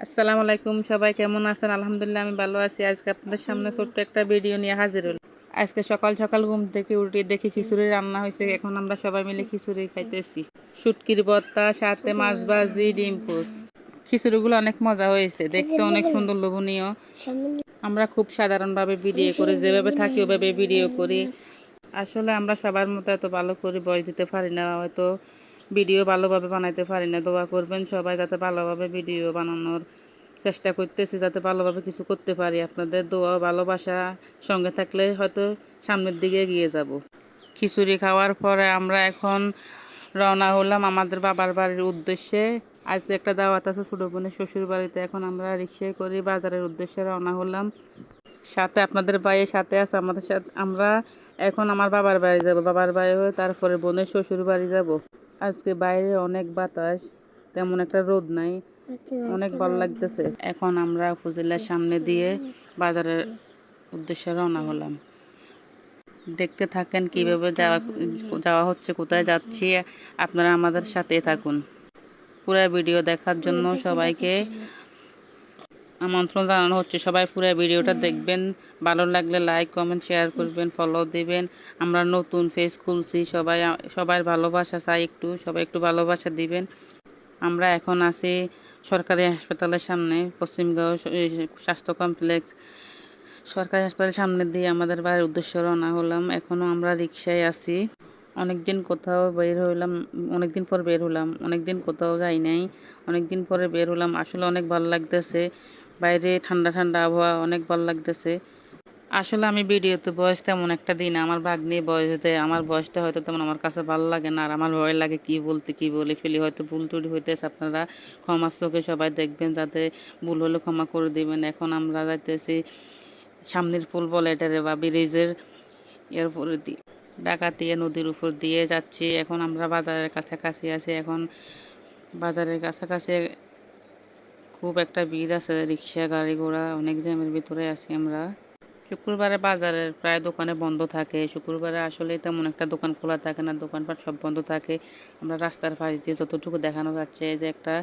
আসসালামু আলাইকুম, সবাই কেমন আছেন? আলহামদুলিল্লাহ আমি ভালো আছি। আজকে আপনাদের সামনে ছোট্ট একটা ভিডিও নিয়ে হাজির হলাম। আজকে সকাল সকাল ঘুম থেকে উঠে দেখি খিচুড়ি রান্না হয়েছে। এখন আমরা সবাই মিলে খিচুড়ি খাইতেছি। শুটকির ভর্তা, সাথে মাছ ভাজি, ডিম পোচ। খিচুড়িগুলো অনেক মজা হয়েছে, দেখতে অনেক সুন্দর লোভনীয়। আমরা খুব সাধারণভাবে ভিডিও করি, যেভাবে থাকি ওভাবে ভিডিও করি। আসলে আমরা সবার মতো এত ভালো করে বয়স দিতে পারি না, হয়তো ভিডিও ভালোভাবে বানাইতে পারি না। দোয়া করবেন সবাই যাতে ভালোভাবে ভিডিও বানানোর চেষ্টা করতেছি, যাতে ভালোভাবে কিছু করতে পারি। আপনাদের দোয়া ভালোবাসা সঙ্গে থাকলে হয়তো সামনের দিকে এগিয়ে যাব। খিচুড়ি খাওয়ার পরে আমরা এখন রওনা হলাম আমাদের বাবার বাড়ির উদ্দেশ্যে। আজকে একটা দাওয়াত আছে ছোটো বোনের শ্বশুর বাড়িতে। এখন আমরা রিক্সায় করে বাজারের উদ্দেশ্যে রওনা হলাম। সাথে আপনাদের ভাইয়ের সাথে আছে আমাদের সাথে। আমরা এখন আমার বাবার বাড়ি যাব, বাবার বাড়ি হয়ে তারপরে বোনের শ্বশুর বাড়ি যাব। আজকে বাইরে অনেক বাতাস, তেমন একটা রোদ নাই, অনেক ভালো লাগতেছে। এখন আমরা উপজেলার সামনে দিয়ে বাজারের উদ্দেশ্যে রওনা হলাম। দেখতে থাকেন কিভাবে যাওয়া হচ্ছে, কোথায় যাচ্ছি। আপনারা আমাদের সাথে থাকুন। পুরো ভিডিও দেখার জন্য সবাইকে আমন্ত্রণ জানানো হচ্ছে। সবাই পুরো ভিডিওটা দেখবেন, ভালো লাগলে লাইক কমেন্ট শেয়ার করবেন, ফলো দিবেন। আমরা নতুন পেজ খুলছি, সবাই ভালোবাসা চাই, সবাই একটু ভালোবাসা দিবেন। আমরা এখন আছি সরকারি হাসপাতালের সামনে, পশ্চিমগাঁও স্বাস্থ্য কমপ্লেক্স। সরকারি হাসপাতালের সামনে দিয়ে আমাদের বাড়ির উদ্দেশ্যে রওনা হলাম। এখনও আমরা রিক্সায় আছি। অনেকদিন পর বের হলাম, অনেকদিন কোথাও যাই নাই, অনেকদিন পরে বের হলাম। আসলে অনেক ভালো লাগতেছে, বাইরে ঠান্ডা ঠান্ডা আবহাওয়া, অনেক ভালো লাগতেছে। আসলে আমি ভিডিওতে বয়স তেমন একটা দিন, আমার ভাগ্নি বয়স দেয়। আমার বয়সটা হয়তো তেমন আমার কাছে ভালো লাগে না, আর আমার ভয় লাগে কি বলে ফেলি। হয়তো ভুল টুটি হইতেছে, আপনারা ক্ষমার চোখে সবাই দেখবেন, যাতে ভুল হলে ক্ষমা করে দিবেন। এখন আমরা যাইতেছি সামনের পুল বলে এটারে, বা ব্রিজের এর উপরে দিয়ে, ডাকাতিয়া নদীর উপর দিয়ে যাচ্ছি। এখন আমরা বাজারের কাছাকাছি আছি। এখন বাজারের কাছাকাছি খুব একটা ভিড় আছে, রিক্সা গাড়ি ঘোড়া, অনেক জ্যামের ভিতরে আছি আমরা। শুক্রবারে বাজারের প্রায় দোকানে বন্ধ থাকে। শুক্রবারে আসলে তেমন একটা দোকান খোলা থাকে না, দোকানপাট সব বন্ধ থাকে। আমরা রাস্তার পাশ দিয়ে যতটুকু দেখানো যাচ্ছে, যে একটা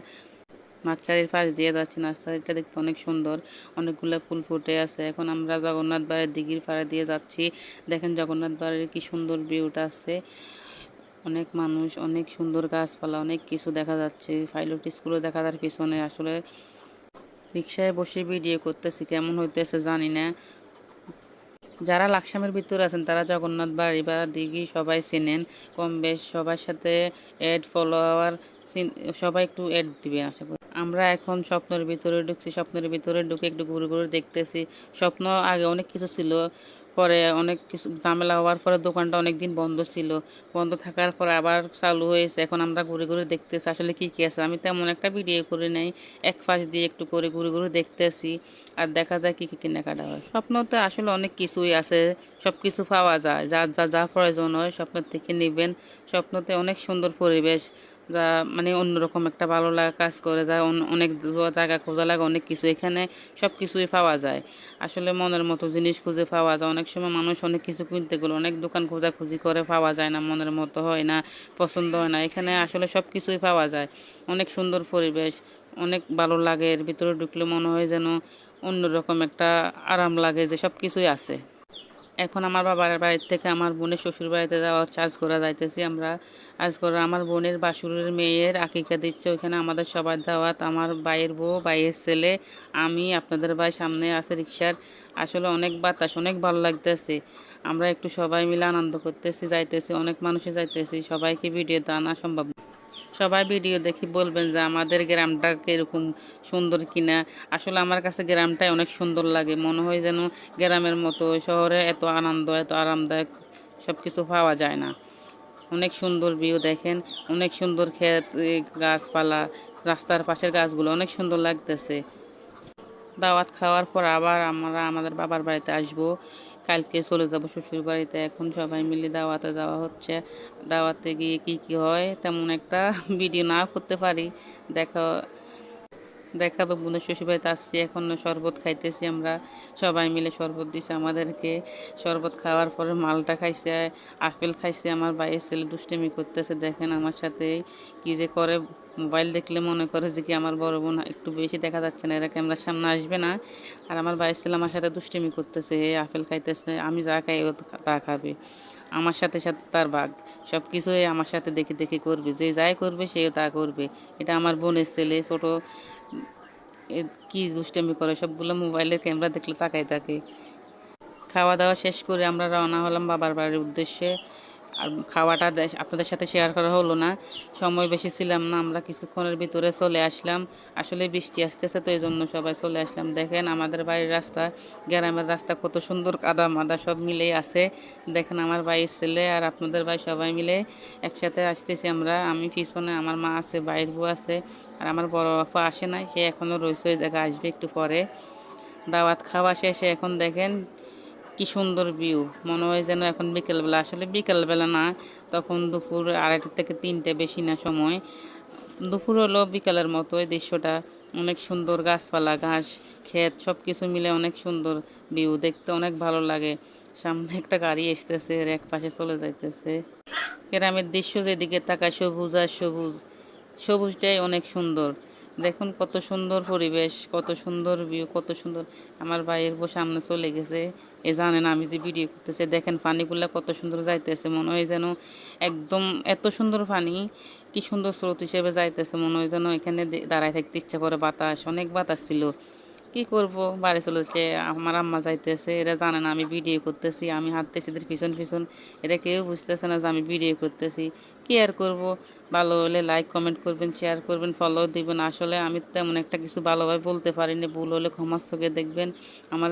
নার্সারির পাশ দিয়ে যাচ্ছি। নার্সারিটা দেখতে অনেক সুন্দর, অনেকগুলো ফুল ফুটে আছে। এখন আমরা জগন্নাথ বাড়ির দিঘির পাড়ে দিয়ে যাচ্ছি। দেখেন জগন্নাথ বাড়ির কি সুন্দর ভিউটা আছে, অনেক মানুষ, অনেক সুন্দর গাছপালা, অনেক কিছু দেখা যাচ্ছে। পাইলট স্কুলও দেখা যার পিছনে। আসলে রিক্সায় বসে ভিডিও করতেছি, কেমন হইতেছে জানি না। যারা লাকসামের ভিতরে আছেন তারা জগন্নাথ বাড়ি বা দিঘি সবাই চেনেন কম বেশ। সবার সাথে অ্যাড ফলোয়ার সবাই একটু অ্যাড দিবে আশা করি। আমরা এখন স্বপ্নের ভিতরে ঢুকছি। স্বপ্নের ভিতরে ঢুকে একটু ঘুরে ঘুরে দেখতেছি। স্বপ্ন আগে অনেক কিছু ছিল, পরে অনেক কিছু ঝামেলা হওয়ার পরে দোকানটা অনেক দিন বন্ধ ছিল। বন্ধ থাকার পরে আবার চালু হয়েছে। এখন আমরা ঘুরে ঘুরে দেখতেছি আসলে কি কি আছে। আমি তেমন একটা ভিডিও করে নাই, এক ফাঁস দিয়ে একটু করে ঘুরে ঘুরে দেখতেছি, আর দেখা যায় কি কি কেনাকাটা হয়। স্বপ্নতে আসলে অনেক কিছুই আছে, সব কিছু পাওয়া যায়। যা যা যা প্রয়োজন হয় স্বপ্নের থেকে নেবেন। স্বপ্নতে অনেক সুন্দর পরিবেশ, যা মানে অন্যরকম একটা ভালো লাগা কাজ করে যায়। অনেক জায়গা খোঁজা লাগে, অনেক কিছু এখানে সব কিছুই পাওয়া যায়। আসলে মনের মতো জিনিস খুঁজে পাওয়া যায়। অনেক সময় মানুষ অনেক কিছু কিনতে গেলে অনেক দোকান খোঁজাখুঁজি করে, পাওয়া যায় না, মনের মতো হয় না, পছন্দ হয় না। এখানে আসলে সব কিছুই পাওয়া যায়। অনেক সুন্দর পরিবেশ, অনেক ভালো লাগে। এর ভিতরে ঢুকলে মনে হয় যেন অন্যরকম একটা আরাম লাগে, যে সব কিছুই আছে। এখন আমার বাবার বাড়ির থেকে আমার বোনের শ্বশুর বাড়িতে যাওয়া হচ্ছে। আজগরা যাইতেছি আমরা। আজগরা আমার বোনের বাসুরের মেয়ের আকিকা দিচ্ছে, ওইখানে আমাদের সবার দাওয়াত। আমার ভাইয়ের বউ, ভাইয়ের ছেলে, আমি, আপনাদের ভাই সামনে আছে রিক্সার। আসলে অনেক বাতাস, অনেক ভালো লাগতেছে। আমরা একটু সবাই মিলে আনন্দ করতেছি, যাইতেছি, অনেক মানুষে যাইতেছি। সবাইকে ভিডিও দেওয়া না সম্ভব। সবাই ভিডিও দেখি বলবেন যে আমাদের গ্রামটা কীরকম সুন্দর কিনা। আসলে আমার কাছে গ্রামটাই অনেক সুন্দর লাগে, মনে হয় যেন গ্রামের মতো শহরে এত আনন্দ, এত আরামদায়ক সব কিছু পাওয়া যায় না। অনেক সুন্দর ভিউ দেখেন, অনেক সুন্দর ক্ষেত, গাছপালা, রাস্তার পাশের গাছগুলো অনেক সুন্দর লাগতেছে। দাওয়াত খাওয়ার পর আবার আমরা আমাদের বাবার বাড়িতে আসবো। কালকে চলে যাব শ্বশুর বাড়িতে। এখন সবাই মিলে দাওয়াতে যাওয়া হচ্ছে। দাওয়াতে গিয়ে কি কি হয় তেমন একটা ভিডিও নাও করতে পারি। দেখা দেখাবো বোনের শ্বশুরবাড়িতে আসছি, এখন শরবত খাইতেছি আমরা, সবাই মিলে শরবত দিছে আমাদেরকে। শরবত খাওয়ার পরে মালটা খাইছে, আপেল খাইছে। আমার ভাইয়ের ছেলে দুষ্টামি করতেছে, দেখেন আমার সাথে কি যে করে। মোবাইল দেখলে মনে করে যে কি আমার বড় বোন, একটু বেশি দেখা যাচ্ছে না, এরা ক্যামেরার সামনে আসবে না। আর আমার ভাইয়ের ছেলে আমার সাথে দুষ্টামি করতেছে, আপেল খাইতেছে, আমি যা খাই ও তা খাবে। আমার সাথে সাথে তার বাঘ, সব কিছুই আমার সাথে দেখে দেখে করবে, যে যাই করবে সে তা করবে। এটা আমার বোনের ছেলে ছোট, কি দুষ্টামি করে সবগুলো, মোবাইলের ক্যামেরা দেখলে তাকাই থাকে। খাওয়া দাওয়া শেষ করে আমরা রওনা হলাম বাবার বাড়ির উদ্দেশ্যে। আর খাওয়াটা আপনাদের সাথে শেয়ার করা হলো না, সময় বেশি ছিলাম না, আমরা কিছুক্ষণের ভিতরে চলে আসলাম। আসলে বৃষ্টি আসতেছে তো এই জন্য সবাই চলে আসলাম। দেখেন আমাদের বাড়ির রাস্তা, গ্রামের রাস্তা কত সুন্দর, কাদা মাদা সব মিলেই আছে। দেখেন আমার ভাইয়ের ছেলে আর আপনাদের ভাই সবাই মিলে একসাথে আসতেছি আমরা। আমি পিছনে, আমার মা আছে, ভাইয়ের বউ আছে, আর আমার বড় বাপা আসে নাই, সে এখনও রয়েছে, ওই জায়গায় আসবে একটু পরে। দাওয়াত খাওয়া শেষে এখন দেখেন কি সুন্দর ভিউ, মনে হয় যেন এখন বিকেলবেলা। আসলে বিকেলবেলা না, তখন দুপুর 2:30 থেকে 3টে, বেশি না সময়। দুপুর হলো বিকালের মতো, এই দৃশ্যটা অনেক সুন্দর, গাছপালা, ঘাস, ক্ষেত সব কিছু মিলে অনেক সুন্দর ভিউ, দেখতে অনেক ভালো লাগে। সামনে একটা গাড়ি আসতেছে, এর এক পাশে চলে যাইতেছে। গ্রামের দৃশ্য যেদিকে তাকায় সবুজ আর সবুজ, সবুজটাই অনেক সুন্দর। দেখুন কত সুন্দর পরিবেশ, কত সুন্দর ভিউ, কত সুন্দর। আমার ভাইয়ের বউ সামনে চলে গেছে, এ জানেন আমি যে ভিডিও করতেছে। দেখেন পানিগুলা কত সুন্দর যাইতেছে, মনে হয় যেন একদম এত সুন্দর পানি, কি সুন্দর স্রোত হিসেবে যাইতেছে, মনে হয় যেন এখানে দাঁড়ায় থাকতে ইচ্ছা করে। বাতাস, অনেক বাতাস ছিল। কি করব, বাড়ি চলেছে। আমার আম্মা যাইতেছে, এরা জানে না আমি ভিডিও করতেছি, আমি হাঁটতেছি এদের পিছন পিছন, এরা কেউ বুঝতেছে না যে আমি ভিডিও করতেছি। কি আর করব, ভালো হলে লাইক কমেন্ট করবেন, শেয়ার করবেন, ফলো দিবেন। আসলে আমি তেমন একটা কিছু ভালোভাবে বলতে পারিনি, ভুল হলে ক্ষমার চোখে দেখবেন। আমার